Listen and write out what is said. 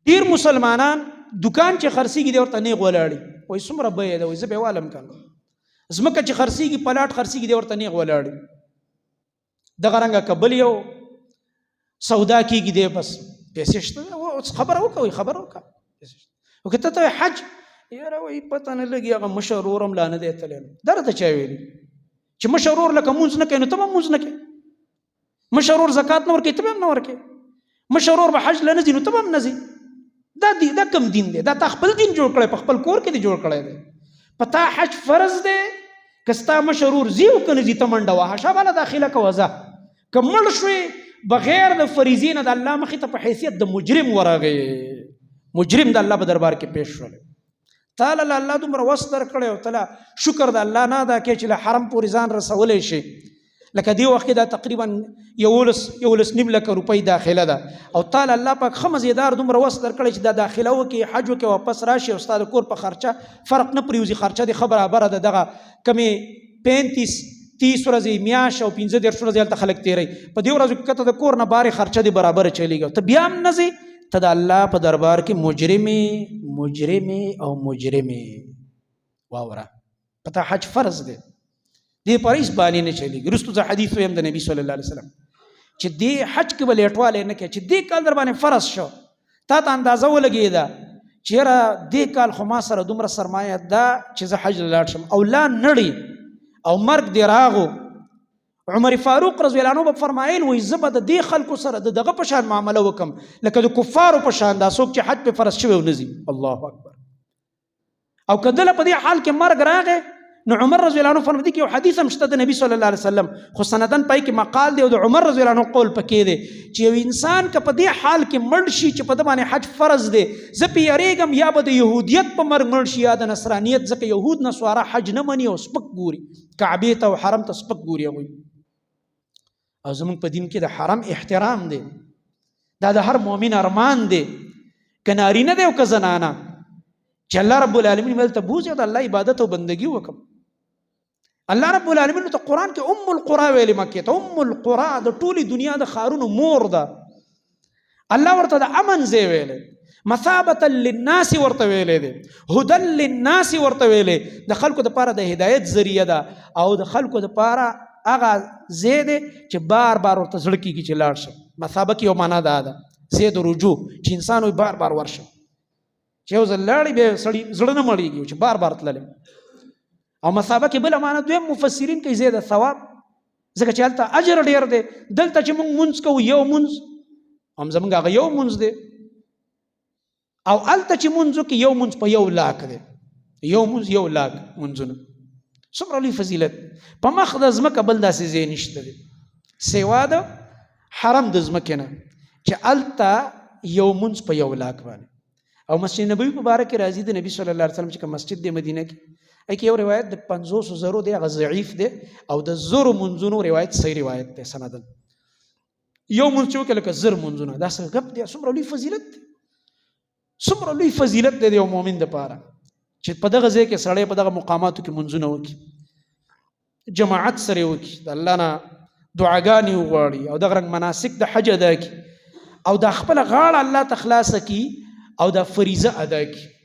ډیر مسلمانان دکان چې خرڅیږي دی ورته نیغ ولاړي وایي څومره بیه ده وایي زه به یې والم کنه ځمکه چې خرڅیږي پلاټ خرڅیږي دی ورته نیغ ولاړي دغه رنګه که بل یو سودا کېږي دی بس پیسې شته خبره وکړه خبره وکړه او که ته ته حج یاره وایي پته نه لګي هغه مشر ورور هم لا نه دی تللی دا راته چا ویلي چې مشر ورور لکه مونځ نه کوي نو ته هم مونځ نه کوې مشر ورور زکات نه ورکوي ته به هم نه ورکوې مشر ورور به حج له نه ځي نو ته به هم نه ځي دا کم دین دی دا تا خپل دین جوړ کړی په خپل کور کې دی جوړ کړی دی په تا حج فرض دی که ستا مشر ورور ځي او که نه ځي ته منډه وهه شاباله داخله کوه ځه که مړ شوې بغیر د فریضې نه د الله مخې ته په حیثیت د مجرم ورغې مجرم د الله په دربار کې پیش شول تعالی الله دومره وس درکړی او تعالی شکر د الله نه ادا کوې چې له حرم پورې ځان رسولی شي لکه دې وخت کې دا تقریبا 11 لکه روپۍ داخله ده او تعالی الله پاک ښه مزیدار دومره وس درکړی چې دا داخله وکړي حج وکړي واپس راشي او ستا د کور په خرچه فرق نه پرېوځي خرچه دې ښه برابره ده دغه کمې 35-30 ورځې میاشت او 15 ورځې هلته خلک تېروي په دې ورځو کې که ته د کور نه بارې خرچه دې برابره چلېږي ته بیا هم نه ځې ته د الله په دربار کې مجرمې او مجرمې واوره په تا حج فرض دی دې پر هېڅ بانې نه چلېږي وروستو زه حدیث ویم د نبي صلی الله علیه وسلم چې دې حج کې به لیټوالی نه کوې چې دې کال در باندې فرض شو تا ته اندازه ولګېده چې یاره دې کال خو ما سره دومره سرمایه ده چې زه حج له لاړ شم او لا نړي او مرګ دې راغو عمر فاروق رضی الله عنه به فرمایل وایي زه به د دې خلکو سره د دغه په شان معامله وکم لکه د کفارو په شان دا څوک چې حج پې فرض شوی او نه ځي الله اکبر او که دله په دې حال کې مرګ راغی نو عمر رضی الله عنه فرمایي کې یو حدیث هم شته د نبي صلی الله علیه وسلم خو سندن پای کې مقال دی او د عمر رضی الله عنه قول پکې دی چې یو انسان که په دې حال کې مړ شي چې په ده باندې حج فرض دی زه پې یارېږم یا به د یهودیت په مرګ مړ شي یا د نصرانیت ځکه یهود نصواره حج نه مني او سپک ګوري کعبې ته او حرم ته سپک ګوري هغوی او زمونږ په دین کې د حرم احترام دی دا د هر مؤمن ارمان دی که نارینه دی او که زنانه چې الله رب العالمین مل ته بوځي او د الله عبادت او بندګي وکړم الله رب العالمین ته قرآن کې ام القرى ویلې مکې ته ام القرى د ټولې دنیا د ښارونو مور ده الله ورته د امن ځای ویلی مثابة للناس ورته ویلی دی هدى للناس ورته ویلی د خلکو دپاره د هدایت ذریعه ده او د خلکو دپاره هغه ځای دی چې بار بار ورته زړه کېږي چې لاړ شم مثابه کې یو معنا دا ده ځای د رجوع چې انسان وي بار بار ورشم چې یو ځل لاړې بیا سړي زړه نه مړېږي چې بار بار تللی او مثابه کې بله معنا دویم مفسرین کوي ځای د ثواب ځکه چې هلته اجر ډېر دی دلته چې موږ مونځ کوو یو مونځ هم زموږ هغه یو مونځ دی او هلته چې مونځ وکړي یو مونځ په 1 لاک دی یو مونځ 1 لاک مونځونه څومره لوی فضیلت په مخ د ځمکه بل داسې ځای نشته دی سوا د حرم د ځمکې نه چې هلته یو مونځ په 1 لاک باندې او مسجد نبوي مبارک راځي د نبي صلی الله علیه وسلم چې کوم مسجد دی مدینه کې ایک یو روایت د 500 دی هغه ضعیف دی او د 100 منځونو روایت صحیح روایت دی سندن یو منځ چې وکړه لکه 100 منځونه دا څه غب دی څومره لوی فضیلت دی څومره لوی فضیلت دی یو مؤمن دپاره چې په دغه ځای کې سړی په دغه مقاماتو کې منځونه وکړي جماعت سره وکړي د الله نه دعاګانې وغواړي او دغه رنګ مناسک د حج ادا کړي او دا خپله غاړه الله ته خلاصه کړي او دا فریضه ادا کړي